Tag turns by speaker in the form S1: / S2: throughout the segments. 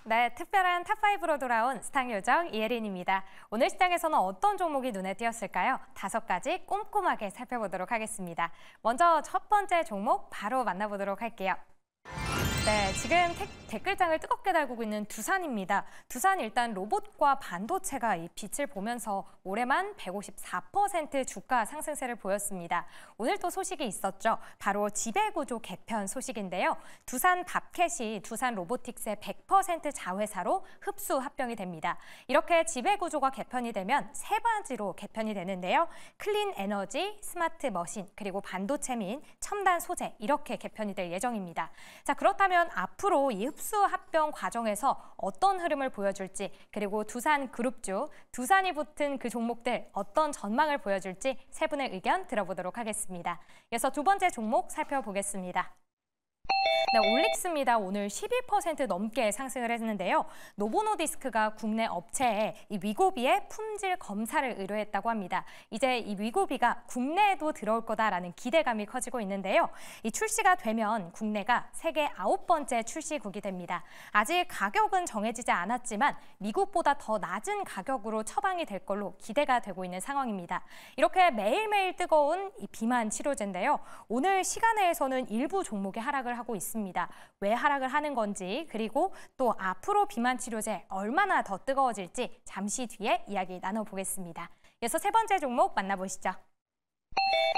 S1: 네, 특별한 탑5로 돌아온 스탁 요정 이혜린입니다. 오늘 시장에서는 어떤 종목이 눈에 띄었을까요? 5가지 꼼꼼하게 살펴보도록 하겠습니다. 먼저 첫 번째 종목 바로 만나보도록 할게요. 네, 지금 댓글장을 뜨겁게 달구고 있는 두산입니다. 두산 일단 로봇과 반도체가 이 빛을 보면서 올해만 154% 주가 상승세를 보였습니다. 오늘 또 소식이 있었죠. 바로 지배구조 개편 소식인데요. 두산 밥캣이 두산 로보틱스의 100% 자회사로 흡수 합병이 됩니다. 이렇게 지배구조가 개편이 되면 세 가지로 개편이 되는데요. 클린 에너지, 스마트 머신, 그리고 반도체 및 첨단 소재 이렇게 개편이 될 예정입니다. 자, 그렇다면 앞으로 이 흡수 합병 과정에서 어떤 흐름을 보여줄지, 그리고 두산 그룹주, 두산이 붙은 그 종목들 어떤 전망을 보여줄지 세 분의 의견 들어보도록 하겠습니다. 이어서 두 번째 종목 살펴보겠습니다. 네, 올릭스입니다. 오늘 12% 넘게 상승을 했는데요. 노보노디스크가 국내 업체에 이 위고비의 품질 검사를 의뢰했다고 합니다. 이제 이 위고비가 국내에도 들어올 거다라는 기대감이 커지고 있는데요. 이 출시가 되면 국내가 세계 9번째 출시국이 됩니다. 아직 가격은 정해지지 않았지만 미국보다 더 낮은 가격으로 처방이 될 걸로 기대가 되고 있는 상황입니다. 이렇게 매일매일 뜨거운 이 비만 치료제인데요. 오늘 시간외에서는 일부 종목에 하락을 하고 있습니다. 왜 하락을 하는 건지, 그리고 또 앞으로 비만 치료제 얼마나 더 뜨거워질지 잠시 뒤에 이야기 나눠보겠습니다. 이어서 세 번째 종목 만나보시죠.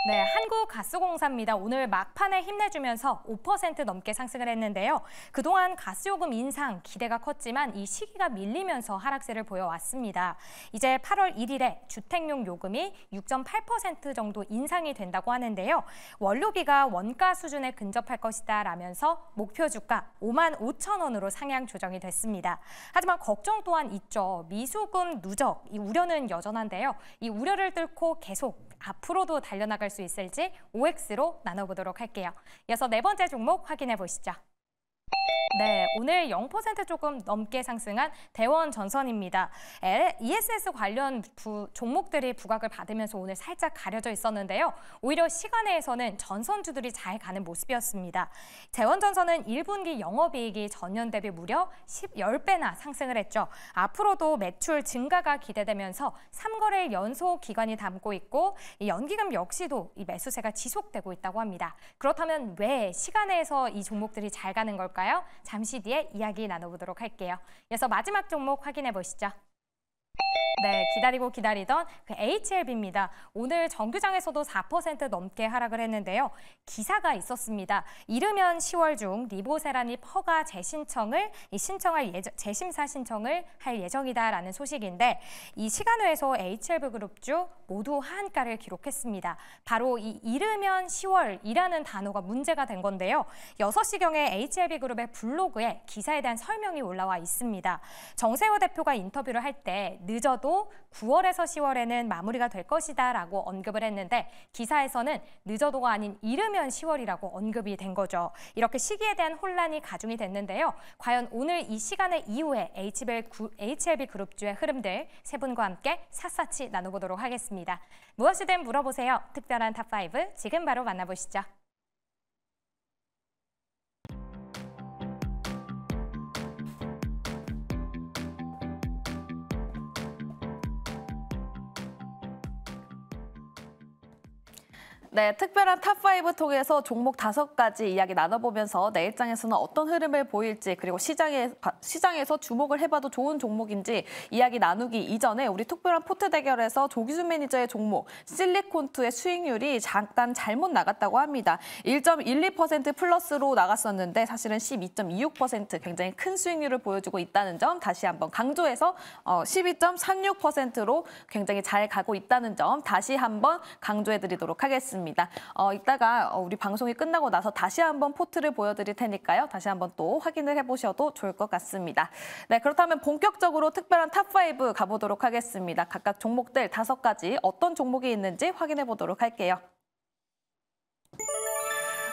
S1: 네, 한국가스공사입니다. 오늘 막판에 힘내주면서 5% 넘게 상승을 했는데요. 그동안 가스요금 인상 기대가 컸지만 이 시기가 밀리면서 하락세를 보여왔습니다. 이제 8월 1일에 주택용 요금이 6.8% 정도 인상이 된다고 하는데요. 원료비가 원가 수준에 근접할 것이다 라면서 목표 주가 55,000원으로 상향 조정이 됐습니다. 하지만 걱정 또한 있죠. 미수금 누적, 이 우려는 여전한데요. 이 우려를 뚫고 계속 앞으로도 달려나갈 수 있을지 OX로 나눠보도록 할게요. 이어서 네 번째 종목 확인해 보시죠. 네, 오늘 0% 조금 넘게 상승한 대원전선입니다. ESS 관련 종목들이 부각을 받으면서 오늘 살짝 가려져 있었는데요. 오히려 시간외에서는 전선주들이 잘 가는 모습이었습니다. 대원전선은 1분기 영업이익이 전년 대비 무려 10배나 상승을 했죠. 앞으로도 매출 증가가 기대되면서 3거래일 연속 기간이 담고 있고 이 연기금 역시도 이 매수세가 지속되고 있다고 합니다. 그렇다면 왜 시간외에서 이 종목들이 잘 가는 걸까요? 잠시 뒤에 이야기 나눠보도록 할게요. 이어서 마지막 종목 확인해 보시죠. 네, 기다리고 기다리던 그 HLB입니다. 오늘 정규장에서도 4% 넘게 하락을 했는데요. 기사가 있었습니다. 이르면 10월 중 리보세라닙 허가 재심사 신청을 할 예정이다라는 소식인데 이 시간외에서 HLB 그룹주 모두 하한가를 기록했습니다. 바로 이 이르면 10월이라는 단어가 문제가 된 건데요. 6시경에 HLB 그룹의 블로그에 기사에 대한 설명이 올라와 있습니다. 정세호 대표가 인터뷰를 할 때 늦어도 9월에서 10월에는 마무리가 될 것이다 라고 언급을 했는데 기사에서는 늦어도가 아닌 이르면 10월이라고 언급이 된 거죠. 이렇게 시기에 대한 혼란이 가중이 됐는데요. 과연 오늘 이 시간의 이후에 HLB 그룹주의 흐름들 세 분과 함께 샅샅이 나눠보도록 하겠습니다. 무엇이든 물어보세요. 특별한 탑5 지금 바로 만나보시죠.
S2: 네, 특별한 탑5 통해서 종목 5가지 이야기 나눠보면서 내일장에서는 어떤 흐름을 보일지 그리고 시장에서 주목을 해봐도 좋은 종목인지 이야기 나누기 이전에 우리 특별한 포트 대결에서 조기준 매니저의 종목 실리콘투의 수익률이 잠깐 잘못 나갔다고 합니다. 1.12% 플러스로 나갔었는데 사실은 12.26% 굉장히 큰 수익률을 보여주고 있다는 점 다시 한번 강조해서 12.36%로 굉장히 잘 가고 있다는 점 다시 한번 강조해드리도록 하겠습니다. 이따가 우리 방송이 끝나고 나서 다시 한번 포트를 보여드릴 테니까요. 다시 한번 또 확인을 해보셔도 좋을 것 같습니다. 네, 그렇다면 본격적으로 특별한 탑5 가보도록 하겠습니다. 각각 종목들 5가지 어떤 종목이 있는지 확인해 보도록 할게요.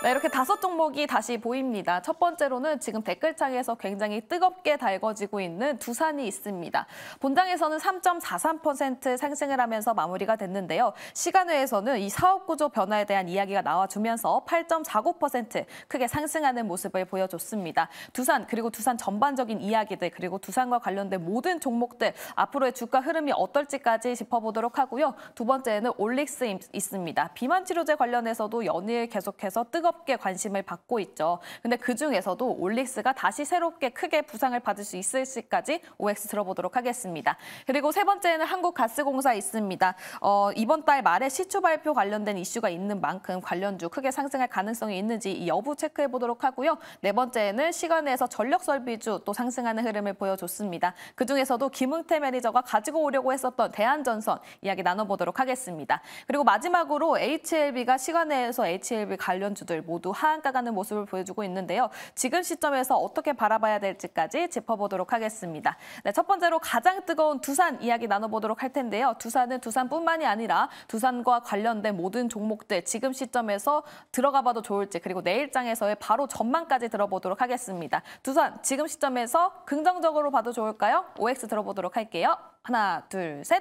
S2: 네, 이렇게 5종목이 다시 보입니다. 첫 번째로는 지금 댓글창에서 굉장히 뜨겁게 달궈지고 있는 두산이 있습니다. 본장에서는 3.43% 상승을 하면서 마무리가 됐는데요. 시간외에서는 이 사업 구조 변화에 대한 이야기가 나와주면서 8.49% 크게 상승하는 모습을 보여줬습니다. 두산 그리고 두산 전반적인 이야기들 그리고 두산과 관련된 모든 종목들 앞으로의 주가 흐름이 어떨지까지 짚어보도록 하고요. 두 번째는 올릭스 있습니다. 비만 치료제 관련해서도 연일 계속해서 뜨겁게 관심을 받고 있죠. 근데 그중에서도 올릭스가 다시 새롭게 크게 부상을 받을 수 있을지까지 OX 들어보도록 하겠습니다. 그리고 세 번째는 한국가스공사 있습니다. 이번 달 말에 시추 발표 관련된 이슈가 있는 만큼 관련주 크게 상승할 가능성이 있는지 이 여부 체크해 보도록 하고요. 네 번째는 시간에서 전력설비주 또 상승하는 흐름을 보여줬습니다. 그중에서도 김응태 매니저가 가지고 오려고 했었던 대한전선 이야기 나눠보도록 하겠습니다. 그리고 마지막으로 HLB가 시간에서 HLB 관련주들 모두 하한가 가는 모습을 보여주고 있는데요. 지금 시점에서 어떻게 바라봐야 될지까지 짚어보도록 하겠습니다. 네, 첫 번째로 가장 뜨거운 두산 이야기 나눠보도록 할 텐데요. 두산은 두산뿐만이 아니라 두산과 관련된 모든 종목들 지금 시점에서 들어가 봐도 좋을지 그리고 내일장에서의 바로 전망까지 들어보도록 하겠습니다. 두산 지금 시점에서 긍정적으로 봐도 좋을까요? OX 들어보도록 할게요. 하나, 둘, 셋.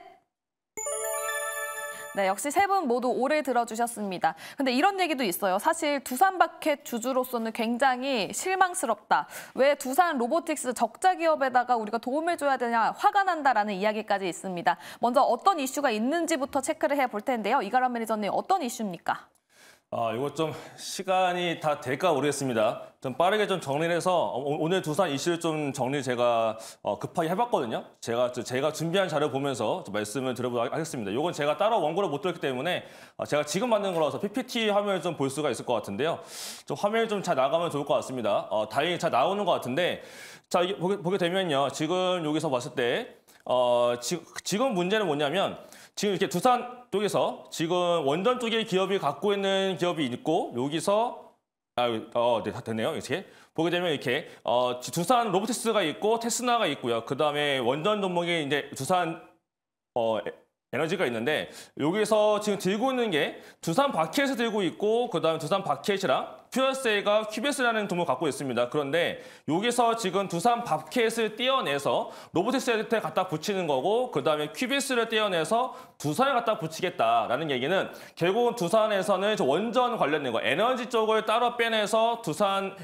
S2: 네, 역시 세 분 모두 오를 들어주셨습니다. 근데 이런 얘기도 있어요. 사실 두산바켓 주주로서는 굉장히 실망스럽다. 왜 두산 로보틱스 적자 기업에다가 우리가 도움을 줘야 되냐 화가 난다라는 이야기까지 있습니다. 먼저 어떤 이슈가 있는지부터 체크를 해볼 텐데요. 이가람 매니저님 어떤 이슈입니까?
S3: 이거 좀 시간이 다 될까 모르겠습니다. 좀 빠르게 좀 정리를 해서 오늘 두산 이슈를 좀 정리를 제가 급하게 해봤거든요. 제가 준비한 자료 보면서 좀 말씀을 드려보도록 하겠습니다. 이건 제가 따로 원고를 못 들었기 때문에 제가 지금 만든 거라서 PPT 화면을 좀 볼 수가 있을 것 같은데요. 좀 화면이 좀 잘 나가면 좋을 것 같습니다. 다행히 잘 나오는 것 같은데 자, 이게 보게 되면요. 지금 여기서 봤을 때 지금 문제는 뭐냐면 지금 이렇게 두산 쪽에서 지금 원전 쪽의 기업이 갖고 있는 기업이 있고 여기서 네, 다 됐네요. 이렇게 보게 되면 이렇게 두산 로보틱스가 있고 테스나가 있고요. 그다음에 원전 종목이 이제 두산 에너지가 있는데 여기서 지금 들고 있는 게 두산 바켓을 들고 있고 그다음에 두산 바켓이랑 퓨어셀가 큐베스라는 종목을 갖고 있습니다. 그런데 여기서 지금 두산 바켓을 떼어내서 로보틱스에 갖다 붙이는 거고 그다음에 큐베스를 떼어내서 두산에 갖다 붙이겠다라는 얘기는 결국은 두산에서는 원전 관련된 거 에너지 쪽을 따로 빼내서 두산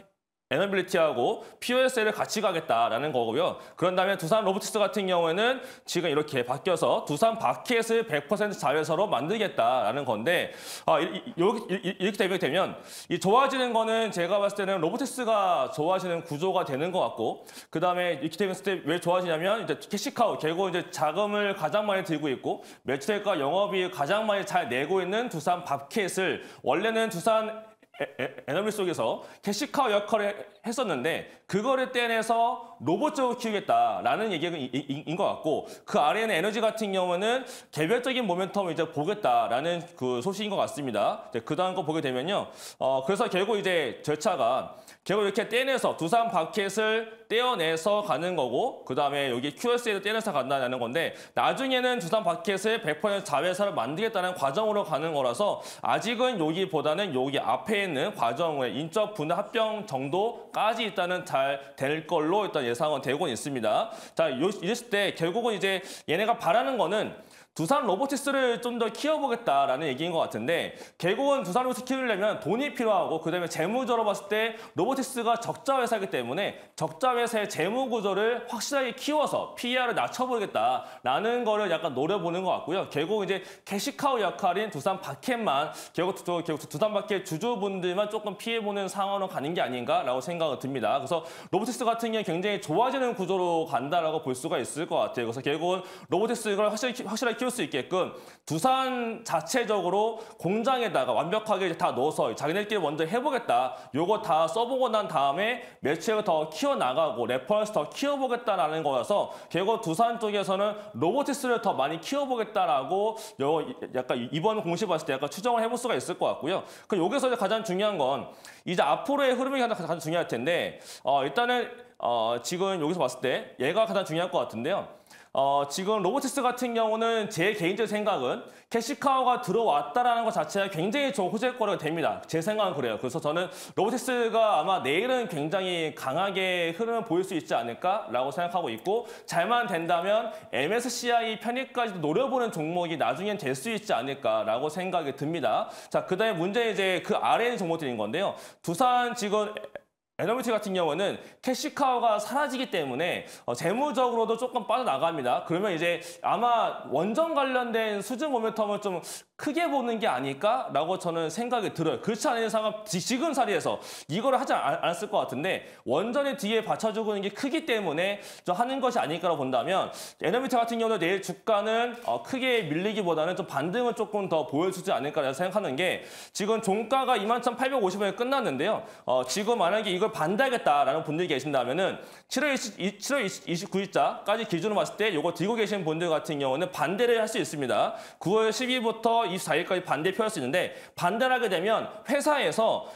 S3: 에너빌리티하고 POS를 같이 가겠다라는 거고요. 그런 다음에 두산 로보틱스 같은 경우에는 지금 이렇게 바뀌어서 두산 바켓을 100% 자회사로 만들겠다라는 건데 이렇게 되면 이 좋아지는 거는 제가 봤을 때는 로보틱스가 좋아지는 구조가 되는 것 같고 그 다음에 이렇게 되면서 왜 좋아지냐면 이제 캐시카우 결국 이제 자금을 가장 많이 들고 있고 매출액과 영업이익 가장 많이 잘 내고 있는 두산 바켓을 원래는 두산 에너비 속에서 캐시카우 역할을 했었는데 그거를 떼내서 로봇 쪽을 키우겠다라는 얘기인 것 같고 그 아래에는 에너지 같은 경우는 개별적인 모멘텀을 이제 보겠다라는 그 소식인 것 같습니다. 그 다음 거 보게 되면요. 그래서 결국 이제 절차가 결국 이렇게 떼내서 두산 바켓을 떼어내서 가는 거고 그 다음에 여기 QSA를 떼내서 간다는 건데 나중에는 두산 바켓을 100% 자회사를 만들겠다는 과정으로 가는 거라서 아직은 여기보다는 여기 앞에 있는 과정의 인적 분해 합병 정도까지 일단은 잘 될 걸로 일단 예상은 되고 있습니다. 자, 이랬을 때 결국은 이제 얘네가 바라는 거는 두산 로보틱스를 좀 더 키워보겠다라는 얘기인 것 같은데 결국은 두산 로보틱스 키우려면 돈이 필요하고 그다음에 재무적으로 봤을 때 로보틱스가 적자 회사이기 때문에 적자 회사의 재무 구조를 확실하게 키워서 PER을 낮춰보겠다라는 거를 약간 노려보는 것 같고요. 결국 이제 캐시카우 역할인 두산 바켓만 결국 두산 바켓 주주분들만 조금 피해보는 상황으로 가는 게 아닌가라고 생각이 듭니다. 그래서 로보틱스 같은 경우는 굉장히 좋아지는 구조로 간다라고 볼 수가 있을 것 같아요. 그래서 결국은 로보틱스를 확실하게 키울 수 있게끔 두산 자체적으로 공장에다가 완벽하게 이제 다 넣어서 자기네끼리 먼저 해보겠다. 요거 다 써보고 난 다음에 매출을 더 키워나가고 레퍼런스 더 키워보겠다라는 거여서 결국 두산 쪽에서는 로보틱스를 더 많이 키워보겠다라고 약간 이번 공시 봤을 때 약간 추정을 해볼 수가 있을 것 같고요. 그럼 여기서 가장 중요한 건 이제 앞으로의 흐름이 가장 중요할 텐데 일단은 지금 여기서 봤을 때 얘가 가장 중요할 것 같은데요. 지금 로보티스 같은 경우는 제 개인적 생각은 캐시카우가 들어왔다라는 것 자체가 굉장히 좋은 호재거리가 됩니다. 제 생각은 그래요. 그래서 저는 로보티스가 아마 내일은 굉장히 강하게 흐름을 보일 수 있지 않을까라고 생각하고 있고, 잘만 된다면 MSCI 편입까지도 노려보는 종목이 나중엔 될 수 있지 않을까라고 생각이 듭니다. 자, 그다음에 문제는 이제 그 아래 있는 종목들인 건데요. 두산 지금 에너비티 같은 경우는 캐시카우가 사라지기 때문에 재무적으로도 조금 빠져나갑니다. 그러면 이제 아마 원전 관련된 수준 모멘텀을 좀 크게 보는 게 아닐까라고 저는 생각이 들어요. 그렇지 않은 이상은 지금 자리에서 이거를 하지 않았을 것 같은데, 원전의 뒤에 받쳐주고 있는 게 크기 때문에 좀 하는 것이 아닐까라고 본다면, 에너비티 같은 경우는 내일 주가는 크게 밀리기보다는 좀 반등을 조금 더 보여주지 않을까라고 생각하는 게, 지금 종가가 21,850원에 끝났는데요. 지금 만약에 이걸 반대하겠다라는 분들이 계신다면은 7월 29일자까지 기준으로 봤을 때 이거 들고 계신 분들 같은 경우는 반대를 할 수 있습니다. 9월 12일부터 24일까지 반대 표할 수 있는데, 반대를 하게 되면 회사에서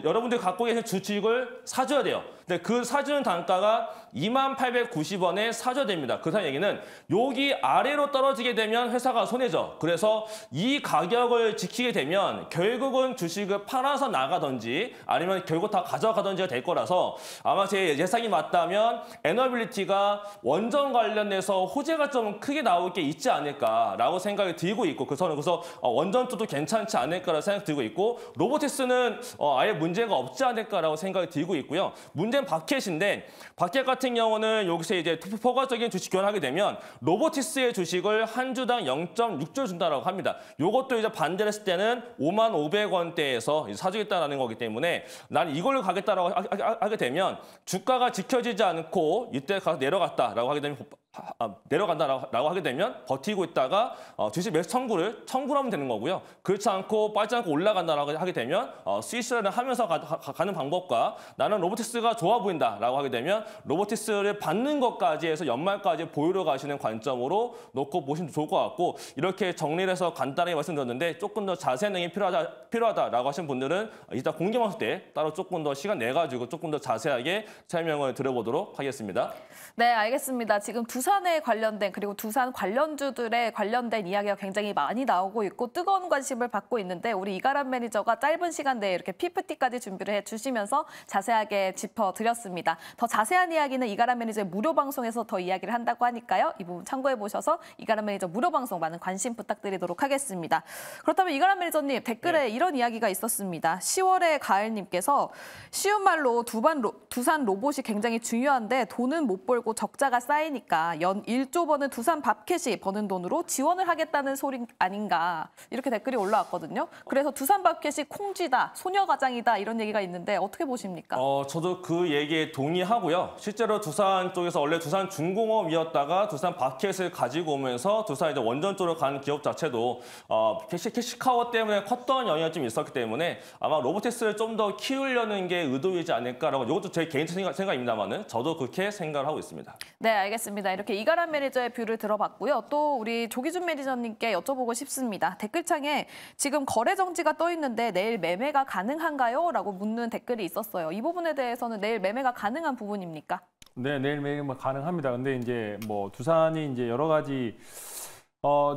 S3: 여러분들이 갖고 계신 주식을 사줘야 돼요. 근데 그 사주는 단가가 2890원에 사줘야 됩니다. 그 얘기는 여기 아래로 떨어지게 되면 회사가 손해죠. 그래서 이 가격을 지키게 되면 결국은 주식을 팔아서 나가든지 아니면 결국 다 가져가든지가 될 거라서, 아마 제 예상이 맞다면 에너빌리티가 원전 관련해서 호재가 좀 크게 나올 게 있지 않을까라고 생각이 들고 있고, 그래서 원전 쪽도 괜찮지 않을까라고 생각이 들고 있고, 로보티스는 아예 문제가 없지 않을까라고 생각이 들고 있고요. 문제는 바켓인데, 바켓 같은 경우는 여기서 이제 포괄적인 주식 교환하게 되면 로보티스의 주식을 한 주당 0.6조 준다라고 합니다. 이것도 이제 반대를 했을 때는 55,500원대에서 사주겠다라는 거기 때문에, 난 이걸로 가겠다라고 하게 되면 주가가 지켜지지 않고 이때 가서 내려간다라고 하게 되면 버티고 있다가 주식 매수 청구를 하면 되는 거고요. 그렇지 않고 빠지지 않고 올라간다라고 하게 되면 스위스를 하면서 가는 방법과, 나는 로보티스가 좋아 보인다라고 하게 되면 로보티스를 받는 것까지 해서 연말까지 보유로 가시는 관점으로 놓고 보시면 좋을 것 같고, 이렇게 정리를 해서 간단하게 말씀드렸는데, 조금 더 자세한 내용이 필요하다라고 하신 분들은 이따 공개방송 때 따로 조금 더 시간 내가지고 조금 더 자세하게 설명을 드려보도록 하겠습니다.
S2: 네, 알겠습니다. 지금 두산에 관련된, 그리고 두산 관련주들에 관련된 이야기가 굉장히 많이 나오고 있고 뜨거운 관심을 받고 있는데, 우리 이가람 매니저가 짧은 시간 내에 이렇게 PPT까지 준비를 해주시면서 자세하게 짚어드렸습니다. 더 자세한 이야기는 이가람 매니저의 무료 방송에서 더 이야기를 한다고 하니까요. 이 부분 참고해보셔서 이가람 매니저 무료 방송 많은 관심 부탁드리도록 하겠습니다. 그렇다면 이가람 매니저님, 댓글에 이런 이야기가 있었습니다. 10월에 가을님께서 쉬운 말로 두산 로봇이 굉장히 중요한데 돈은 못 벌고 적자가 쌓이니까 연 1조 버는 두산 밥캣이 버는 돈으로 지원을 하겠다는 소리 아닌가, 이렇게 댓글이 올라왔거든요. 그래서 두산 밥캣이 콩쥐다, 소녀가장이다, 이런 얘기가 있는데 어떻게 보십니까?
S3: 저도 그 얘기에 동의하고요. 실제로 두산 쪽에서 원래 두산 중공업이었다가 두산 밥캣을 가지고 오면서 두산 이제 원전 쪽으로 가는 기업 자체도 캐시카우 때문에 컸던 영향이 좀 있었기 때문에 아마 로보티스를 좀 더 키우려는 게 의도이지 않을까라고, 이것도 제 개인적 생각입니다만은 저도 그렇게 생각을 하고 있습니다.
S2: 네, 알겠습니다. 이렇게 이가람 매니저의 뷰를 들어봤고요. 또 우리 조기준 매니저님께 여쭤보고 싶습니다. 댓글창에 지금 거래 정지가 떠 있는데 내일 매매가 가능한가요? 라고 묻는 댓글이 있었어요. 이 부분에 대해서는 내일 매매가 가능한 부분입니까?
S4: 네, 내일 매매 가능합니다. 근데 이제 뭐 두산이 이제 여러 가지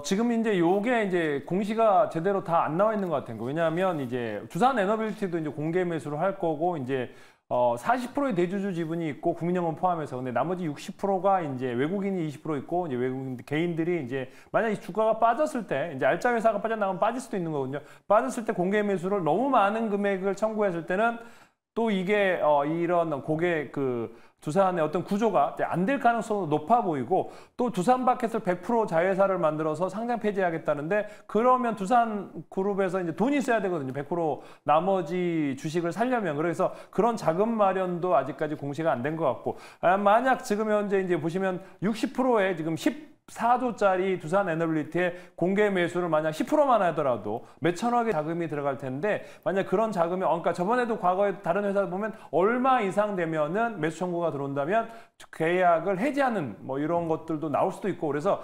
S4: 지금 이제 요게 이제 공시가 제대로 다 안 나와 있는 것 같은 거. 왜냐하면 이제 두산 에너빌리티도 이제 공개 매수를 할 거고, 이제 40%의 대주주 지분이 있고 국민연금 포함해서, 근데 나머지 60%가 이제 외국인이 20% 있고, 이제 외국인 개인들이 이제 만약에 주가가 빠졌을 때, 이제 알짜 회사가 빠져나가면 빠질 수도 있는 거거든요. 빠졌을 때 공개 매수를 너무 많은 금액을 청구했을 때는 또 이게 이런 고객 두산의 어떤 구조가 안 될 가능성도 높아 보이고, 또 두산 바켓을 100% 자회사를 만들어서 상장 폐지하겠다는데, 그러면 두산 그룹에서 이제 돈이 있어야 되거든요. 100% 나머지 주식을 살려면. 그래서 그런 자금 마련도 아직까지 공시가 안 된 것 같고, 만약 지금 현재 이제 보시면 60%에 지금 14조짜리 두산 에너빌리티의 공개 매수를 만약 10%만 하더라도 몇천억의 자금이 들어갈 텐데, 만약 그런 자금이, 그러니까 저번에도 과거에 다른 회사 보면 얼마 이상 되면은 매수 청구가 들어온다면 계약을 해지하는 뭐 이런 것들도 나올 수도 있고, 그래서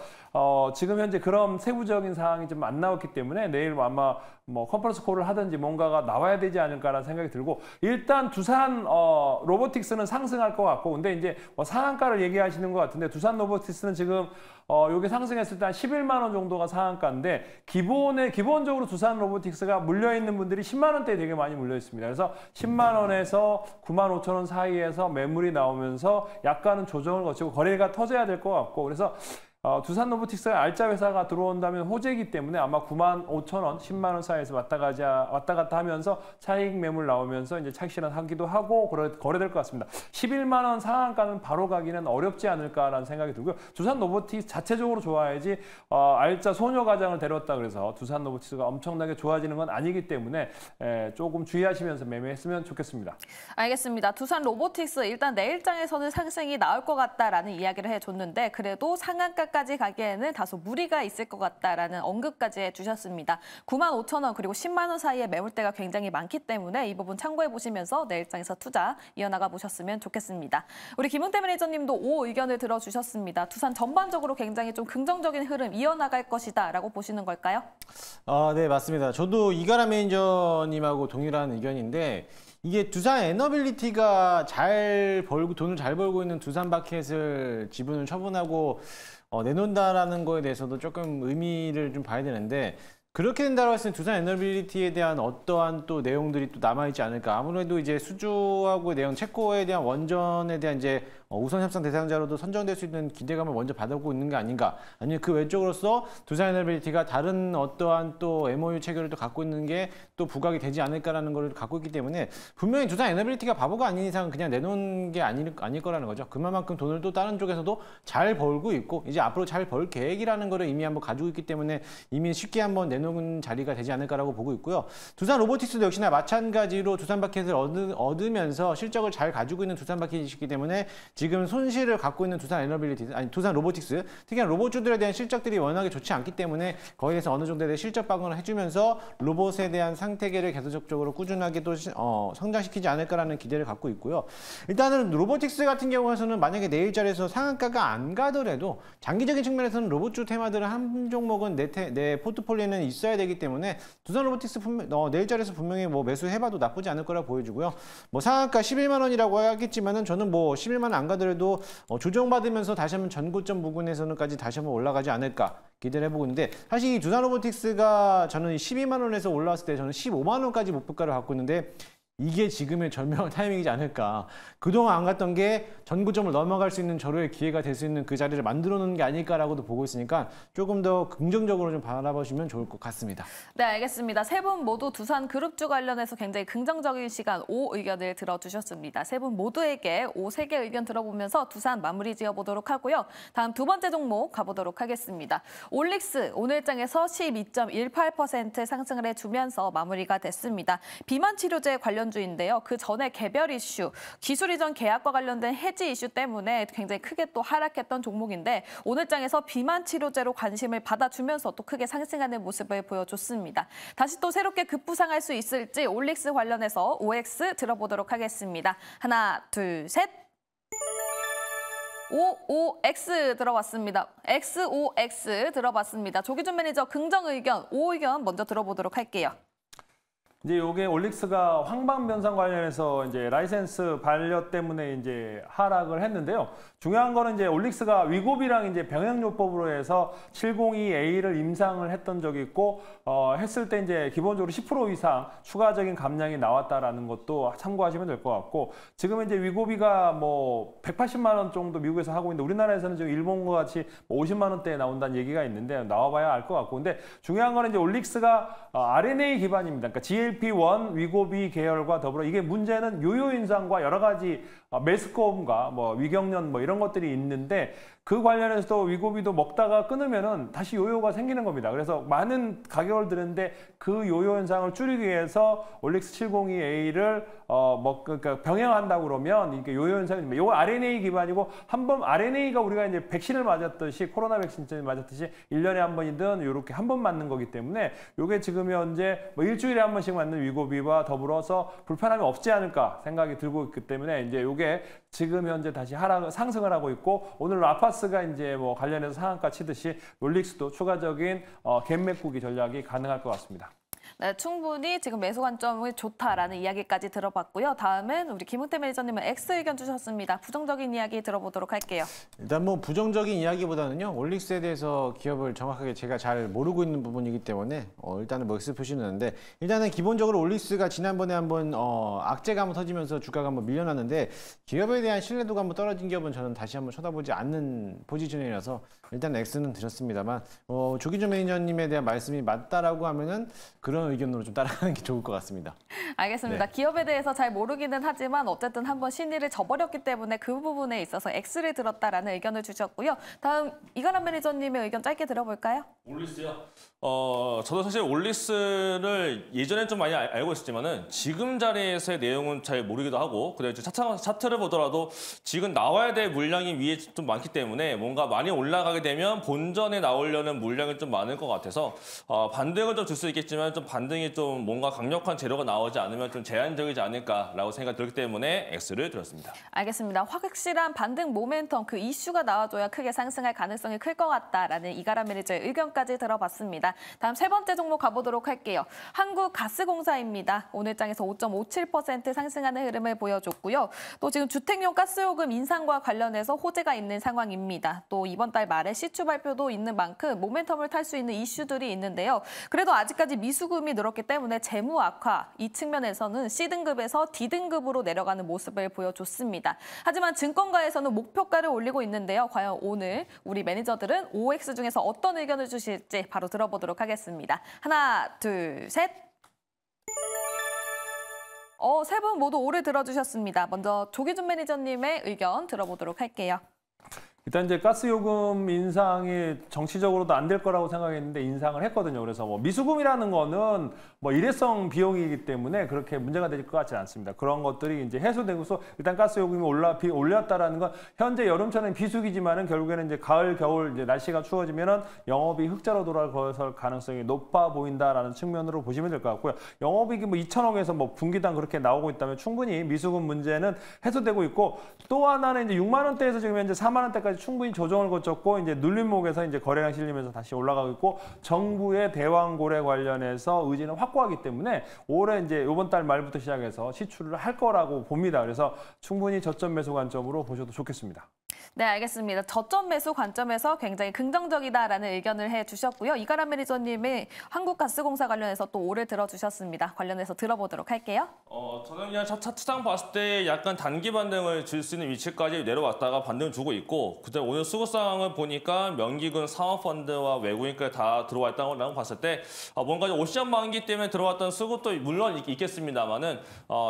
S4: 지금 현재 그런 세부적인 사항이 좀 안 나왔기 때문에 내일 아마 뭐 컨퍼런스 콜을 하든지 뭔가가 나와야 되지 않을까라는 생각이 들고 일단 두산 로보틱스는 상승할 것 같고 근데 이제 뭐 상한가를 얘기하시는 것 같은데 두산 로보틱스는 지금 요게 상승했을 때 한 11만 원 정도가 상한가인데 기본적으로 두산 로보틱스가 물려 있는 분들이 10만 원대에 되게 많이 물려 있습니다. 그래서 10만 원에서 9만 5천 원 사이에서 매물이 나오면서 약간은 조정을 거치고 거래가 터져야 될 것 같고 그래서 두산 로보틱스가 알짜 회사가 들어온다면 호재이기 때문에 아마 9만 5천 원, 10만 원 사이에서 왔다 갔다 하면서 차익 매물 나오면서 이제 차익 실현하기도 하고 거래될 것 같습니다. 11만 원 상한가는 바로 가기는 어렵지 않을까라는 생각이 들고요. 두산 로보틱스 자체적으로 좋아야지 알짜 소녀 가장을 데려왔다 그래서 두산 로보틱스가 엄청나게 좋아지는 건 아니기 때문에 조금 주의하시면서 매매했으면 좋겠습니다.
S2: 알겠습니다. 두산 로보틱스 일단 내일장에서는 상승이 나올 것 같다라는 이야기를 해줬는데 그래도 상한가까지 가기에는 다소 무리가 있을 것 같다라는 언급까지 해주셨습니다. 9만 5천 원 그리고 10만 원 사이에 매물대가 굉장히 많기 때문에 이 부분 참고해 보시면서 내일장에서 투자 이어나가 보셨으면 좋겠습니다. 우리 김은태 매니저님도 오 의견을 들어주셨습니다. 두산 전반적으로 굉장히 좀 긍정적인 흐름 이어나갈 것이다라고 보시는 걸까요?
S5: 네, 맞습니다. 저도 이가람 매니저님하고 동일한 의견인데 이게 두산 에너빌리티가 돈을 잘 벌고 있는 두산바켓을 지분을 처분하고 내놓는다라는 거에 대해서도 조금 의미를 좀 봐야 되는데 그렇게 된다고 했을 때 두산 에너빌리티에 대한 어떠한 또 내용들이 또 남아있지 않을까. 아무래도 이제 수주하고 내용 체코에 대한 원전에 대한 이제 우선 협상 대상자로도 선정될 수 있는 기대감을 먼저 받고 있는 게 아닌가. 아니면 그 외적으로서 두산 에너빌리티가 다른 어떠한 또 MOU 체결을 또 갖고 있는 게 또 부각이 되지 않을까라는 걸 갖고 있기 때문에 분명히 두산 에너빌리티가 바보가 아닌 이상 그냥 내놓은 게 아닐 거라는 거죠. 그만큼 돈을 또 다른 쪽에서도 잘 벌고 있고 이제 앞으로 잘 벌 계획이라는 거를 이미 한번 가지고 있기 때문에 이미 쉽게 한번 내놓은 자리가 되지 않을까라고 보고 있고요. 두산 로보틱스도 역시나 마찬가지로 두산바켓을 얻으면서 실적을 잘 가지고 있는 두산바켓이기 때문에 지금 손실을 갖고 있는 두산 로보틱스 특히나 로봇주들에 대한 실적들이 워낙에 좋지 않기 때문에 거기에 대해서 어느 정도의 실적 방어를 해주면서 로봇에 대한 상태계를 계속적으로 꾸준하게 또 성장시키지 않을까라는 기대를 갖고 있고요. 일단은 로보틱스 같은 경우에는 만약에 내일자리에서 상한가가 안 가더라도 장기적인 측면에서는 로봇주 테마들은 한 종목은 내 포트폴리오에는 있어야 되기 때문에 두산 로보틱스 내일자리에서 분명히 뭐 매수해봐도 나쁘지 않을 거라 보여지고요. 뭐 상한가 11만 원이라고 하겠지만은 저는 뭐 11만 원 안 가더라도 조정받으면서 다시 한번 전고점 부근에서는까지 다시 한번 올라가지 않을까 기대를 해보고 있는데 사실 이 두산 로보틱스가 저는 12만 원에서 올라왔을 때 저는 15만 원까지 목표가를 갖고 있는데 이게 지금의 절묘한 타이밍이지 않을까. 그동안 안 갔던 게 전고점을 넘어갈 수 있는 절호의 기회가 될 수 있는 그 자리를 만들어 놓는 게 아닐까라고도 보고 있으니까 조금 더 긍정적으로 좀 바라보시면 좋을 것 같습니다.
S2: 네, 알겠습니다. 세 분 모두 두산 그룹주 관련해서 굉장히 긍정적인 시간 오 의견을 들어주셨습니다. 세 분 모두에게 오 3개 의견 들어보면서 두산 마무리 지어보도록 하고요. 다음 두 번째 종목 가보도록 하겠습니다. 올릭스 오늘장에서 12.18% 상승을 해주면서 마무리가 됐습니다. 비만 치료제 관련주인데요. 그 전에 개별 이슈, 기술 이전 계약과 관련된 해지 이슈 때문에 굉장히 크게 또 하락했던 종목인데 오늘장에서 비만 치료제로 관심을 받아주면서 또 크게 상승하는 모습을 보여줬습니다. 다시 또 새롭게 급부상할 수 있을지 올릭스 관련해서 OX 들어보도록 하겠습니다. 하나, 둘, 셋. OX 들어봤습니다. XOX 들어봤습니다. 조기준 매니저 긍정 의견, O 의견 먼저 들어보도록 할게요.
S4: 이제 요게 올릭스가 황방 변상 관련해서 이제 라이센스 반려 때문에 이제 하락을 했는데요. 중요한 거는 이제 올릭스가 위고비랑 이제 병행요법으로 해서 702A를 임상을 했던 적이 있고 했을 때 이제 기본적으로 10% 이상 추가적인 감량이 나왔다라는 것도 참고하시면 될 것 같고 지금 이제 위고비가 뭐 180만 원 정도 미국에서 하고 있는데 우리나라에서는 지금 일본과 같이 50만 원대에 나온다는 얘기가 있는데 나와봐야 알 것 같고 근데 중요한 거는 이제 올릭스가 RNA 기반입니다. 그러니까 GLP-1 위고비 계열과 더불어 이게 문제는 요요 현상과 여러 가지 메스꺼움과 뭐 위경련 뭐 이런 것들이 있는데 그 관련해서도 위고비도 먹다가 끊으면은 다시 요요가 생기는 겁니다. 그래서 많은 가격을 드는데 그 요요 현상을 줄이기 위해서 올릭스 702A를 그러니까 병행한다고 그러면 이게 요요 현상이 이거 RNA 기반이고 한번 RNA가 우리가 이제 백신을 맞았듯이 코로나 백신 맞았듯이 1년에 한 번이든 이렇게 한 번 맞는 거기 때문에 이게 지금 현재 뭐 일주일에 한 번씩 맞는 위고비와 더불어서 불편함이 없지 않을까 생각이 들고 있기 때문에 이제 이게 지금 현재 다시 상승을 하고 있고 오늘 라파스가 이제 뭐 관련해서 상한가 치듯이 올릭스도 추가적인 갭 메꾸기 전략이 가능할 것 같습니다.
S2: 네, 충분히 지금 매수 관점이 좋다라는 이야기까지 들어봤고요. 다음은 우리 김은태 매니저님은 X 의견 주셨습니다. 부정적인 이야기 들어보도록 할게요.
S5: 일단 뭐 부정적인 이야기보다는요. 올릭스에 대해서 기업을 정확하게 제가 잘 모르고 있는 부분이기 때문에 일단은 뭐 X 표시는 있는데 일단은 기본적으로 올릭스가 지난번에 한번 악재가 한번 터지면서 주가가 한번 밀려났는데 기업에 대한 신뢰도가 한번 떨어진 기업은 저는 다시 한번 쳐다보지 않는 포지션이라서 일단 X는 드렸습니다만 조기준 매니저님에 대한 말씀이 맞다라고 하면은 그런 의견으로 좀 따라가는 게 좋을 것 같습니다.
S2: 알겠습니다.
S5: 네.
S2: 기업에 대해서 잘 모르기는 하지만 어쨌든 한번 신의를 저버렸기 때문에 그 부분에 있어서 X를 들었다라는 의견을 주셨고요. 다음 이가람 매니저님의 의견 짧게 들어볼까요?
S3: 올리스요? 저도 사실 올리스를 예전에 좀 많이 알고 있었지만은 지금 자리에서의 내용은 잘 모르기도 하고 그래서 차트를 보더라도 지금 나와야 될 물량이 위에 좀 많기 때문에 뭔가 많이 올라가게 되면 본전에 나오려는 물량이 좀 많을 것 같아서 반등을 좀 줄 수 있겠지만 좀 반등이 좀 뭔가 강력한 재료가 나오지 않으면 좀 제한적이지 않을까라고 생각이 들기 때문에 X를 들었습니다.
S2: 알겠습니다. 확실한 반등 모멘텀 그 이슈가 나와줘야 크게 상승할 가능성이 클 것 같다라는 이가람 매니저의 의견까지 들어봤습니다. 다음 세 번째 종목 가보도록 할게요. 한국가스공사입니다. 오늘 장에서 5.57% 상승하는 흐름을 보여줬고요. 또 지금 주택용 가스요금 인상과 관련해서 호재가 있는 상황입니다. 또 이번 달 말에 시추 발표도 있는 만큼 모멘텀을 탈 수 있는 이슈들이 있는데요. 그래도 아직까지 미수금이 늘었기 때문에 재무 악화 이 측면에서는 C등급에서 D등급으로 내려가는 모습을 보여줬습니다. 하지만 증권가에서는 목표가를 올리고 있는데요. 과연 오늘 우리 매니저들은 OX 중에서 어떤 의견을 주실지 바로 들어보도록 하겠습니다. 하나, 둘, 셋. 세 분 모두 오래 들어주셨습니다. 먼저 조기준 매니저님의 의견 들어보도록 할게요.
S4: 일단 이제 가스 요금 인상이 정치적으로도 안 될 거라고 생각했는데 인상을 했거든요. 그래서 뭐 미수금이라는 거는 뭐 일회성 비용이기 때문에 그렇게 문제가 될 것 같지 않습니다. 그런 것들이 이제 해소되고서 일단 가스 요금이 올렸다라는 건 현재 여름철은 비수기지만은 결국에는 이제 가을, 겨울 이제 날씨가 추워지면은 영업이 흑자로 돌아갈 가능성이 높아 보인다라는 측면으로 보시면 될 것 같고요. 영업이익이 뭐 2천억에서 뭐 분기당 그렇게 나오고 있다면 충분히 미수금 문제는 해소되고 있고 또 하나는 이제 6만 원대에서 지금 현재 4만 원대까지 충분히 조정을 거쳤고 이제 눌림목에서 이제 거래량 실리면서 다시 올라가고 있고 정부의 대왕고래 관련해서 의지는 확고하기 때문에 올해 이제 이번 달 말부터 시작해서 시추를 할 거라고 봅니다. 그래서 충분히 저점 매수 관점으로 보셔도 좋겠습니다.
S2: 네, 알겠습니다. 저점 매수 관점에서 굉장히 긍정적이다라는 의견을 해주셨고요. 이가람 매니저님이 한국가스공사 관련해서 또 오래 들어주셨습니다. 관련해서 들어보도록 할게요.
S3: 저는 그냥 차트상 봤을 때 약간 단기 반등을 줄 수 있는 위치까지 내려왔다가 반등을 주고 있고 그다음에 오늘 수급상을 보니까 명기금 사모펀드와 외국인까지 다 들어와 있다고 봤을 때 뭔가 오시안 만기 때문에 들어왔던 수급도 물론 있겠습니다만은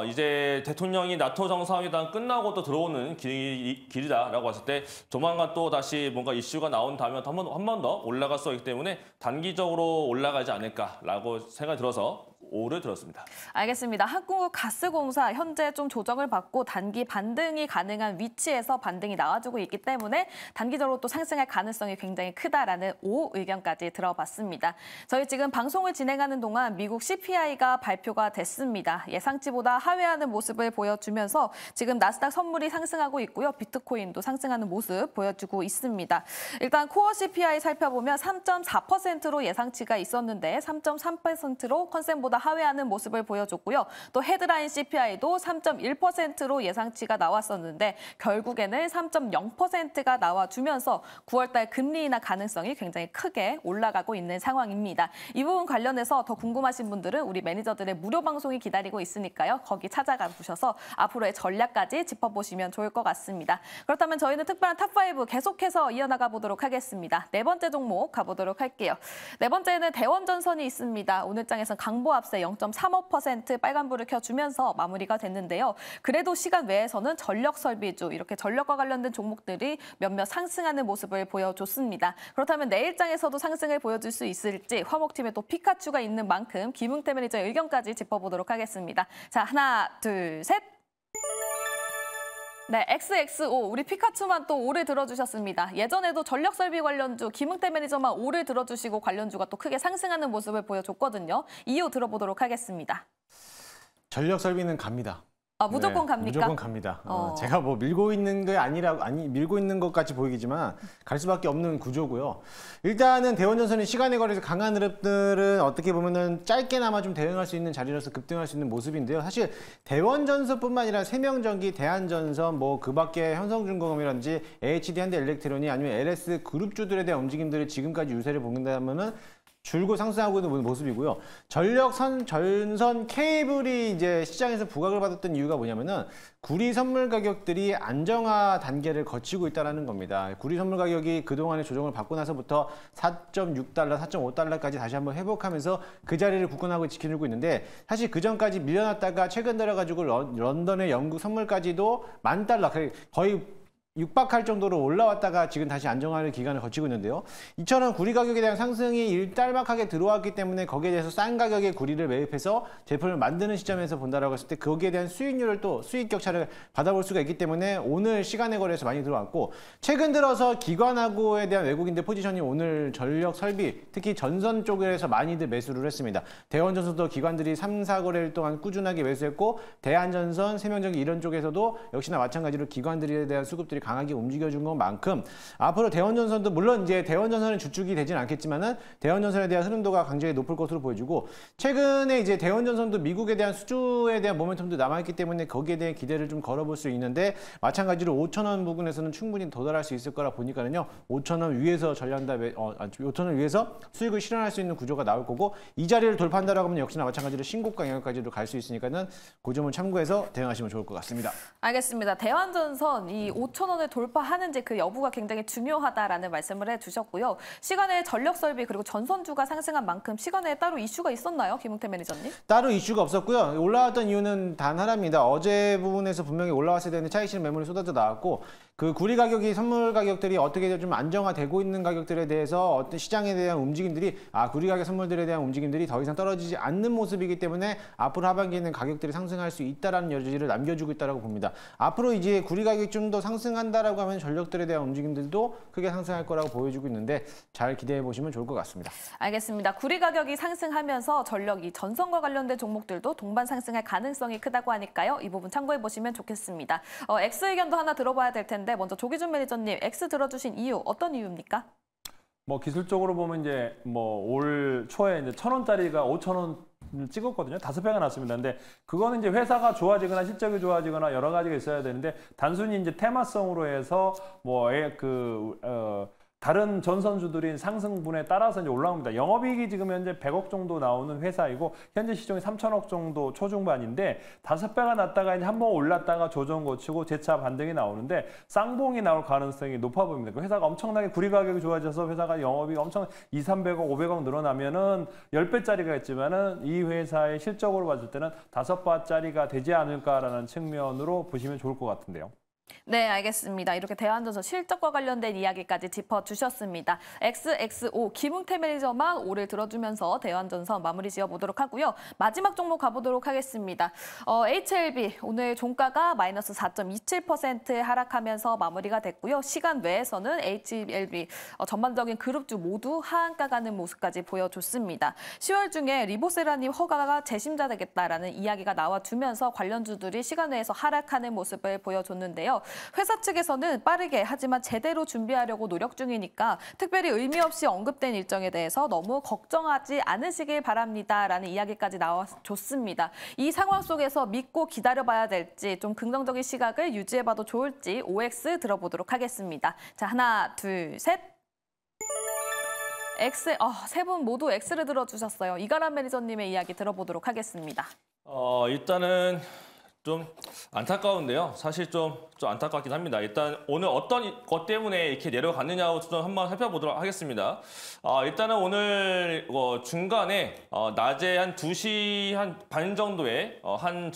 S3: 이제 대통령이 나토 정상회담 끝나고 또 들어오는 길이다라고 봤을 때 조만간 또 다시 뭔가 이슈가 나온 다음에 한 번 더 올라갈 수 있기 때문에 단기적으로 올라가지 않을까라고 생각이 들어서 O를 들었습니다.
S2: 알겠습니다. 한국가스공사 현재 좀 조정을 받고 단기 반등이 가능한 위치에서 반등이 나와주고 있기 때문에 단기적으로 또 상승할 가능성이 굉장히 크다라는 O 의견까지 들어봤습니다. 저희 지금 방송을 진행하는 동안 미국 CPI가 발표가 됐습니다. 예상치보다 하회하는 모습을 보여주면서 지금 나스닥 선물이 상승하고 있고요. 비트코인도 상승하는 모습 보여주고 있습니다. 일단 코어 CPI 살펴보면 3.4%로 예상치가 있었는데 3.3%로 컨센보다 하회하는 모습을 보여줬고요. 또 헤드라인 CPI도 3.1%로 예상치가 나왔었는데 결국에는 3.0%가 나와주면서 9월달 금리 인하 가능성이 굉장히 크게 올라가고 있는 상황입니다. 이 부분 관련해서 더 궁금하신 분들은 우리 매니저들의 무료 방송이 기다리고 있으니까요. 거기 찾아가 보셔서 앞으로의 전략까지 짚어보시면 좋을 것 같습니다. 그렇다면 저희는 특별한 탑5 계속해서 이어나가 보도록 하겠습니다. 네 번째 종목 가보도록 할게요. 네 번째는 대원전선이 있습니다. 오늘 장에서는 강보합세 0.35% 빨간불을 켜주면서 마무리가 됐는데요. 그래도 시간 외에서는 전력설비주, 이렇게 전력과 관련된 종목들이 몇몇 상승하는 모습을 보여줬습니다. 그렇다면 내일장에서도 상승을 보여줄 수 있을지 화목팀에 또 피카츄가 있는 만큼 김웅태 매니저의 의견까지 짚어보도록 하겠습니다. 자, 하나, 둘, 셋. 네, XXO 우리 피카츄만 또 오래 들어주셨습니다. 예전에도 전력설비 관련주 김웅태 매니저만 오래 들어주시고 관련주가 또 크게 상승하는 모습을 보여줬거든요. 이유 들어보도록 하겠습니다.
S5: 전력 설비는 갑니다.
S2: 아, 무조건
S5: 네,
S2: 갑니까?
S5: 무조건 갑니다. 제가 뭐 밀고 있는 게 밀고 있는 것 같이 보이지만 갈 수밖에 없는 구조고요. 일단은 대원전선이 시간에 걸려서 강한 흐름들은 어떻게 보면은 짧게나마 좀 대응할 수 있는 자리로서 급등할 수 있는 모습인데요. 사실 대원전선뿐만 아니라 세명전기, 대한전선, 뭐 그밖에 현성중공업이라든지 HD 현대엘렉트론이 아니면 LS 그룹주들에 대한 움직임들을 지금까지 유세를 보는다면은 줄고 상승하고 있는 모습이고요. 전선 케이블이 이제 시장에서 부각을 받았던 이유가 뭐냐면은 구리 선물 가격들이 안정화 단계를 거치고 있다는 겁니다. 구리 선물 가격이 그동안의 조정을 받고 나서부터 4.6달러, 4.5달러까지 다시 한번 회복하면서 그 자리를 굳건하고 지켜주고 있는데 사실 그 전까지 밀려났다가 최근 들어가지고 런던의 영국 선물까지도 $10,000, 거의 육박할 정도로 올라왔다가 지금 다시 안정화를 기간을 거치고 있는데요. 이처럼 구리 가격에 대한 상승이 일단락하게 들어왔기 때문에 거기에 대해서 싼 가격에 구리를 매입해서 제품을 만드는 시점에서 본다라고 했을 때 거기에 대한 수익률을 또 수익 격차를 받아볼 수가 있기 때문에 오늘 시간에 거래에서 많이 들어왔고 최근 들어서 기관하고에 대한 외국인들 포지션이 오늘 전력 설비 특히 전선 쪽에서 많이들 매수를 했습니다. 대원전선도 기관들이 3, 4거래일 동안 꾸준하게 매수했고 대한전선, 세명전기 이런 쪽에서도 역시나 마찬가지로 기관들에 대한 수급들이 강하게 움직여준 것만큼 앞으로 대원전선도 물론 이제 대원전선은 주축이 되진 않겠지만은 대원전선에 대한 흐름도가 굉장히 높을 것으로 보여지고 최근에 이제 대원전선도 미국에 대한 수주에 대한 모멘텀도 남아있기 때문에 거기에 대한 기대를 좀 걸어볼 수 있는데 마찬가지로 5,000원 부근에서는 충분히 도달할 수 있을 거라 보니까는요 5,000원 위에서 5,000원 위에서 수익을 실현할 수 있는 구조가 나올 거고 이 자리를 돌파한다라고 하면 역시나 마찬가지로 신고가 영역까지도 갈 수 있으니까는 그 점을 참고해서 대응하시면 좋을 것 같습니다.
S2: 알겠습니다. 대한전선 이 5,000원을 돌파하는지 그 여부가 굉장히 중요하다라는 말씀을 해주셨고요. 시간에 전력 설비 그리고 전선주가 상승한 만큼 시간에 따로 이슈가 있었나요, 김웅태 매니저님?
S5: 따로 이슈가 없었고요. 올라왔던 이유는 단 하나입니다. 어제 부분에서 분명히 올라왔어야 되는데 차익 실현 매물이 쏟아져 나왔고 그 구리 가격이 선물 가격들이 어떻게 좀 안정화되고 있는 가격들에 대해서 어떤 시장에 대한 움직임들이 구리 가격 선물들에 대한 움직임들이 더 이상 떨어지지 않는 모습이기 때문에 앞으로 하반기에는 가격들이 상승할 수 있다라는 여지를 남겨주고 있다라고 봅니다. 앞으로 이제 구리 가격이 좀 더 상승한다라고 하면 전력들에 대한 움직임들도 크게 상승할 거라고 보여주고 있는데 잘 기대해 보시면 좋을 것 같습니다.
S2: 알겠습니다. 구리 가격이 상승하면서 전력이 전선과 관련된 종목들도 동반 상승할 가능성이 크다고 하니까요. 이 부분 참고해 보시면 좋겠습니다. X 의견도 하나 들어봐야 될 텐데 먼저 조기준 매니저님 X 들어주신 이유 어떤 이유입니까?
S4: 뭐 기술적으로 보면 이제 뭐 올 초에 이제 1,000원짜리가 5,000원 찍었거든요. 5배가 났습니다. 근데 그거는 이제 회사가 좋아지거나 실적이 좋아지거나 여러 가지가 있어야 되는데 단순히 이제 테마성으로 해서 뭐 다른 전선주들인 상승분에 따라서 이제 올라옵니다. 영업이익이 지금 현재 100억 정도 나오는 회사이고 현재 시총이 3천억 정도 초중반인데 5배가 났다가 이제 한번 올랐다가 조정 거치고 재차 반등이 나오는데 쌍봉이 나올 가능성이 높아 보입니다. 그 회사가 엄청나게 구리 가격이 좋아져서 회사가 영업이익 엄청 200, 300억, 500억 늘어나면은 10배짜리가 있지만은 이 회사의 실적으로 봤을 때는 5배짜리가 되지 않을까라는 측면으로 보시면 좋을 것 같은데요.
S2: 네, 알겠습니다. 이렇게 대한전선 실적과 관련된 이야기까지 짚어주셨습니다. XXO 김웅태 매니저만 오를 들어주면서 대한전선 마무리 지어보도록 하고요. 마지막 종목 가보도록 하겠습니다. HLB 오늘 종가가 마이너스 4.27% 하락하면서 마무리가 됐고요. 시간 외에서는 HLB 전반적인 그룹주 모두 하한가 가는 모습까지 보여줬습니다. 10월 중에 리보세라님 허가가 재심자되겠다라는 이야기가 나와주면서 관련주들이 시간 외에서 하락하는 모습을 보여줬는데요. 회사 측에서는 빠르게 하지만 제대로 준비하려고 노력 중이니까 특별히 의미 없이 언급된 일정에 대해서 너무 걱정하지 않으시길 바랍니다라는 이야기까지 나와줬습니다. 이 상황 속에서 믿고 기다려봐야 될지 좀 긍정적인 시각을 유지해봐도 좋을지 OX 들어보도록 하겠습니다. 자, 하나, 둘, 셋. X, 세 분 모두 X를 들어주셨어요. 이가람 매니저님의 이야기 들어보도록 하겠습니다.
S3: 일단은 좀 안타까운데요. 사실 좀 안타깝긴 합니다. 일단 오늘 어떤 것 때문에 이렇게 내려갔느냐고 좀 한번 살펴보도록 하겠습니다. 일단은 오늘 중간에 낮에 한 2시 한 반 정도에 한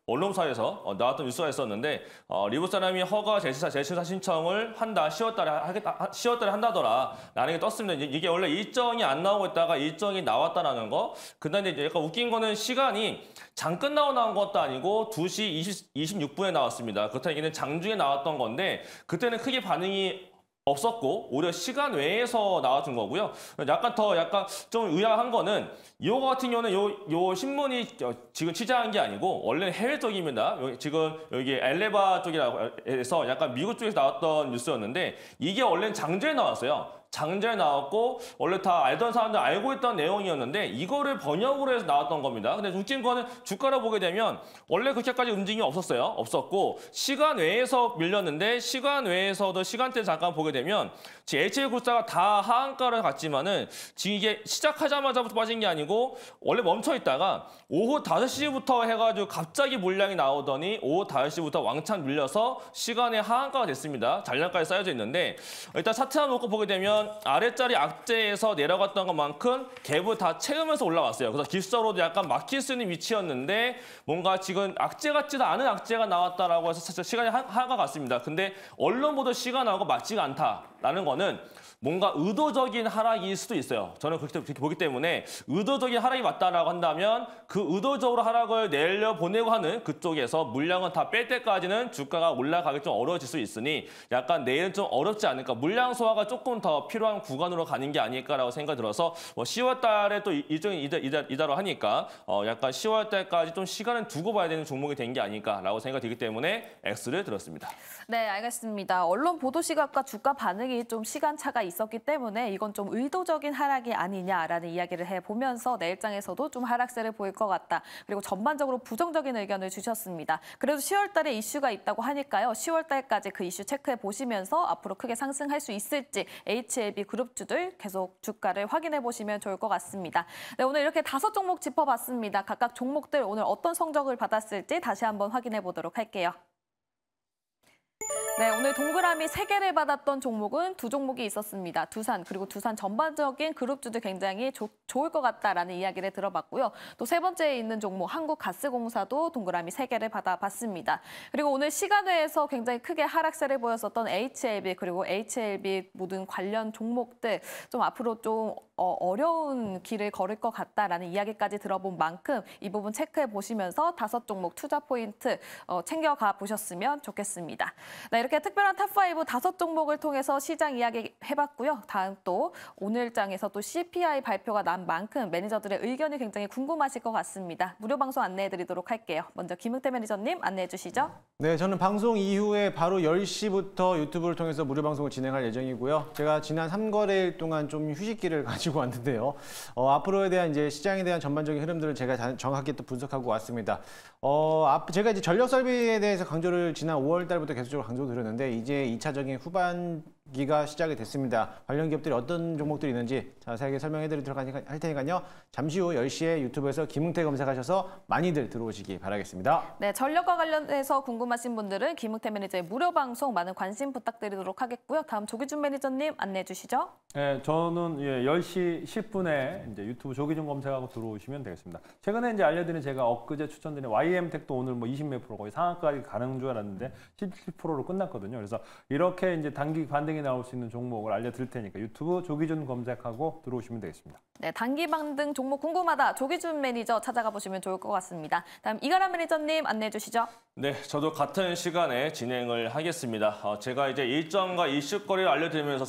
S3: 언론사에서 나왔던 뉴스가 있었는데 리보사람이 허가 재심사 신청을 한다. 10월달에 한다더라 라는 게 떴습니다. 이게 원래 일정이 안 나오고 있다가 일정이 나왔다라는 거. 그다음에 이제 약간 웃긴 거는 시간이 장 끝나고 나온 것도 아니고 2시 26분에 나왔습니다. 그렇다면 이게 장중에 나왔던 건데 그때는 크게 반응이 없었고 오히려 시간 외에서 나와준 거고요. 약간 좀 의아한 거는 이거 같은 경우는 요 신문이 지금 취재한 게 아니고 원래는 해외 쪽입니다. 지금 여기 엘레바 쪽이라고 해서 약간 미국 쪽에서 나왔던 뉴스였는데 이게 원래는 장주에 나왔어요. 장주에 나왔고 원래 다 알던 사람들 알고 있던 내용이었는데 이거를 번역으로 해서 나왔던 겁니다. 근데 웃긴 거는 주가를 보게 되면 원래 그렇게까지 움직임이 없었고 시간 외에서 밀렸는데 시간 외에서도 시간대 잠깐 보게 되면 지금 HL굴사가 다 하한가를 갔지만은 지금 이게 시작하자마자부터 빠진 게 아니고 원래 멈춰 있다가 오후 5시부터 해가지고 갑자기 물량이 나오더니 오후 5시부터 왕창 밀려서 시간에 하한가가 됐습니다. 잔량까지 쌓여져 있는데 일단 차트만 놓고 보게 되면 아래자리 악재에서 내려갔던 것만큼 갭을 다 채우면서 올라왔어요. 그래서 기술적으로도 약간 막힐 수 있는 위치였는데 뭔가 지금 악재 같지도 않은 악재가 나왔다라고 해서 사실 시간이 하가 갔습니다. 근데 언론 보도 시간하고 맞지가 않다라는 거는 뭔가 의도적인 하락일 수도 있어요. 저는 그렇게 보기 때문에 의도적인 하락이 맞다라고 한다면 그 의도적으로 하락을 내려보내고 하는 그쪽에서 물량은 다 뺄 때까지는 주가가 올라가기 좀 어려워질 수 있으니 약간 내일은 좀 어렵지 않을까. 물량 소화가 조금 더 필요한 구간으로 가는 게 아닐까라고 생각이 들어서 10월 달에 또 일정이 이다로 하니까 약간 10월 달까지 좀 시간을 두고 봐야 되는 종목이 된 게 아닐까라고 생각이 들기 때문에 X를 들었습니다.
S2: 네, 알겠습니다. 언론 보도 시각과 주가 반응이 좀 시간차가 있었기 때문에 이건 좀 의도적인 하락이 아니냐라는 이야기를 해보면서 내일장에서도 좀 하락세를 보일 것 같다. 그리고 전반적으로 부정적인 의견을 주셨습니다. 그래도 10월 달에 이슈가 있다고 하니까요. 10월 달까지 그 이슈 체크해 보시면서 앞으로 크게 상승할 수 있을지 HLB 그룹주들 계속 주가를 확인해 보시면 좋을 것 같습니다. 네, 오늘 이렇게 5종목 짚어봤습니다. 각각 종목들 오늘 어떤 성적을 받았을지 다시 한번 확인해 보도록 할게요. 네, 오늘 동그라미 3개를 받았던 종목은 2종목이 있었습니다. 두산, 그리고 두산 전반적인 그룹주들 굉장히 좋을 것 같다라는 이야기를 들어봤고요. 또 세 번째에 있는 종목 한국가스공사도 동그라미 3개를 받아봤습니다. 그리고 오늘 시간외에서 굉장히 크게 하락세를 보였었던 HLB 그리고 HLB 모든 관련 종목들 좀 앞으로 좀 어려운 길을 걸을 것 같다라는 이야기까지 들어본 만큼 이 부분 체크해 보시면서 5종목 투자 포인트 챙겨가 보셨으면 좋겠습니다. 네, 이렇게 특별한 탑5 5종목을 통해서 시장 이야기 해봤고요. 다음 또 오늘장에서 또 CPI 발표가 난 만큼 매니저들의 의견이 굉장히 궁금하실 것 같습니다. 무료 방송 안내해드리도록 할게요. 먼저 김흥태 매니저님 안내해 주시죠.
S5: 네, 저는 방송 이후에 바로 10시부터 유튜브를 통해서 무료 방송을 진행할 예정이고요. 제가 지난 3거래일 동안 좀 휴식기를 가지고 왔는데요. 앞으로에 대한 이제 시장에 대한 전반적인 흐름들을 제가 정확하게 또 분석하고 왔습니다. 제가 이제 전력 설비에 대해서 강조를 지난 5월 달부터 계속적으로 강조드렸는데 이제 2차적인 후반기가 시작이 됐습니다. 관련 기업들이 어떤 종목들이 있는지 자세하게 설명해드리도록 할 테니까요. 잠시 후 10시에 유튜브에서 김흥태 검색하셔서 많이들 들어오시기 바라겠습니다.
S2: 네, 전력과 관련해서 궁금하신 분들은 김흥태 매니저의 무료 방송 많은 관심 부탁드리도록 하겠고요. 다음 조기준 매니저님 안내해 주시죠.
S4: 네, 저는 10시 10분에 이제 유튜브 조기준 검색하고 들어오시면 되겠습니다. 최근에 이제 알려드린 제가 엊그제 추천드린 YM텍도 오늘 뭐 20몇 프로 거의 상한가까지 가는 줄 알았는데 17%로 끝났거든요. 그래서 이렇게 이제 단기 반등이 나올 수 있는 종목을 알려드릴 테니까 유튜브 조기준 검색하고 들어오시면 되겠습니다.
S2: 네, 단기 반등 종목 궁금하다. 조기준 매니저 찾아가 보시면 좋을 것 같습니다. 다음 이가람 매니저님 안내해 주시죠.
S3: 네, 저도 같은 시간에 진행을 하겠습니다. 제가 이제 일정과 이슈거리를 알려드리면서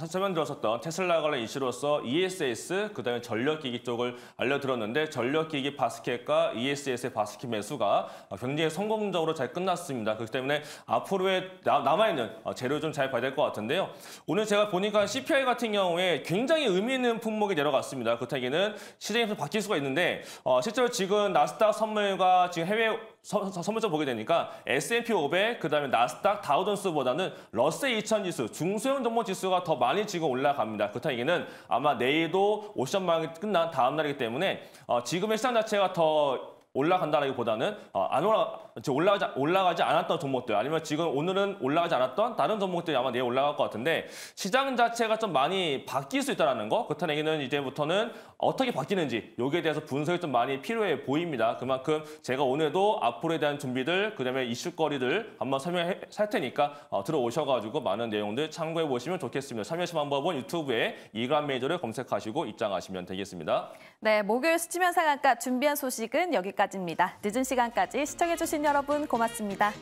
S3: 설명드렸었던 테슬라 관련 이슈로서 ESS, 그다음에 전력기기 쪽을 알려드렸는데 전력기기 바스켓과 ESS의 바스켓 매수가 굉장히 성공적으로 잘 끝났습니다. 그렇기 때문에 앞으로의 남아있는 재료 좀 잘 봐야 될 것 같은데요. 오늘 제가 보니까 CPI 같은 경우에 굉장히 의미 있는 품목이 내려갔습니다. 그렇다기는 시장이 좀 바뀔 수가 있는데 실제로 지금 나스닥 선물과 지금 해외 선물점 보게 되니까 S&P 500, 그다음에 나스닥, 다우존스보다는 러셀 2000 지수, 중소형 종목 지수가 더 많이 지금 올라갑니다. 그렇다는 얘기는 아마 내일도 옵션 방이 끝난 다음 날이기 때문에 지금의 시장 자체가 더 올라간다라기보다는 올라가지 않았던 종목들 아니면 지금 오늘은 올라가지 않았던 다른 종목들이 아마 내일 올라갈 것 같은데 시장 자체가 좀 많이 바뀔 수 있다는 거. 그렇다는 얘기는 이제부터는 어떻게 바뀌는지 여기에 대해서 분석이 좀 많이 필요해 보입니다. 그만큼 제가 오늘도 앞으로에 대한 준비들 그다음에 이슈거리들 한번 설명할 테니까 들어오셔가지고 많은 내용들 참고해 보시면 좋겠습니다. 참여하신 방법은 유튜브에 이가람 매니저를 검색하시고 입장하시면 되겠습니다.
S2: 네, 목요일 수치면 상한가 준비한 소식은 여기까지입니다. 늦은 시간까지 시청해주신 여러분 고맙습니다.